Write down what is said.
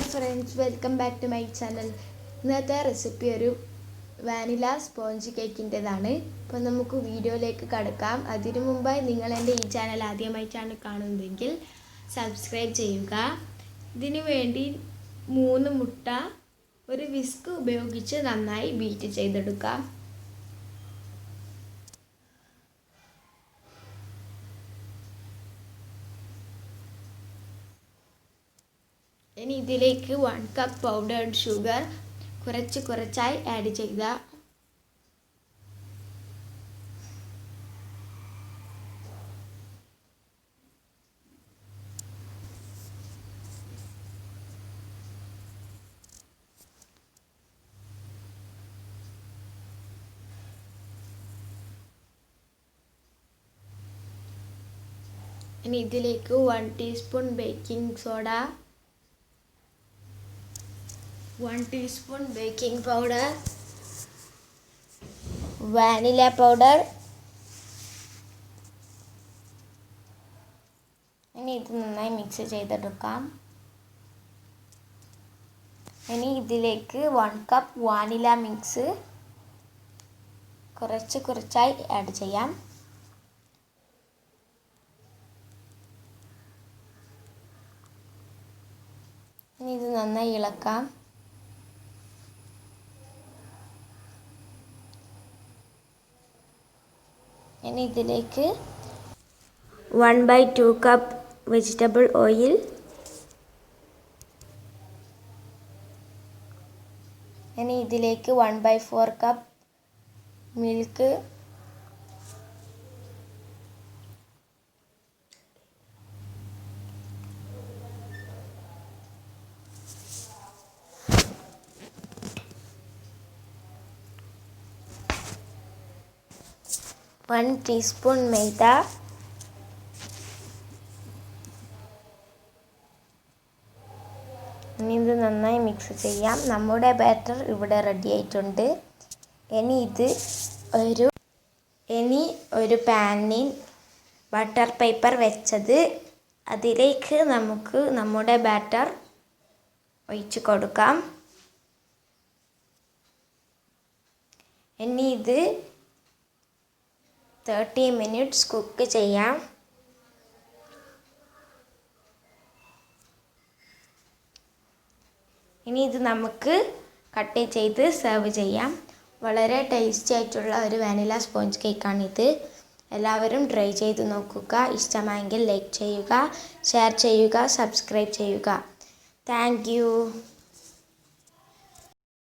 Hi friends, welcome back to my channel. ഇന്നത്തെ recipe ഒരു vanilla sponge കേക്കിൻ്റെതാണ്. അപ്പോൾ നമുക്ക് വീഡിയോയിലേക്ക് കടക്കാം. അതിനു മുമ്പായി നിങ്ങൾ എൻ്റെ ഈ ചാനൽ ആദ്യമായിട്ടാണ് കാണുന്നതെങ്കിൽ സബ്സ്ക്രൈബ് ചെയ്യുക. ഇതിനു വേണ്ടി 3 മുട്ട ഒരു വിസ്ക് ഉപയോഗിച്ച് നന്നായി ബീറ്റ് ചെയ്തെടുക്കാം. ഇനി ഇതിലേക്ക് 1 കപ്പ് പൗഡേർഡ് ഷുഗർ കുറച്ചായി ആഡ് ചെയ്യുക. ഇനി ഇതിലേക്ക് 1 teaspoon baking soda, 1 teaspoon baking powder, vanilla powder. ഇനി ഇത് നന്നായി മിക്സ് ചെയ്തെടുക്കാം. ഇനി ഇതിലേക്ക് 1 കപ്പ് വാനില മിക്സ് കുറച്ചായി ആഡ് ചെയ്യാം. ഇനി ഇത് നന്നായി ഇളക്കാം. ഇനി ഇതിലേക്ക് 1/2 കപ്പ് വെജിറ്റബിൾ ഓയിൽ, ഇനി ഇതിലേക്ക് 1/4 കപ്പ് മിൽക്ക്, വൺ ടീസ്പൂൺ മൈദ, ഇനി ഇത് നന്നായി മിക്സ് ചെയ്യാം. നമ്മുടെ ബാറ്റർ ഇവിടെ റെഡി ആയിട്ടുണ്ട്. ഇനി ഒരു പാനിൽ ബട്ടർ പേപ്പർ വെച്ചത് അതിലേക്ക് നമുക്ക് നമ്മുടെ ബാറ്റർ ഒഴിച്ച് കൊടുക്കാം. ഇനി ഇത് 30 മിനിറ്റ്സ് കുക്ക് ചെയ്യാം. ഇനി ഇത് നമുക്ക് കട്ട് ചെയ്ത് സെർവ് ചെയ്യാം. വളരെ ടേസ്റ്റി ആയിട്ടുള്ള ഒരു വാനില സ്പോഞ്ച് കേക്കാണിത്. എല്ലാവരും ട്രൈ ചെയ്ത് നോക്കുക. ഇഷ്ടമായെങ്കിൽ ലൈക്ക് ചെയ്യുക, ഷെയർ ചെയ്യുക, സബ്സ്ക്രൈബ് ചെയ്യുക. Thank you.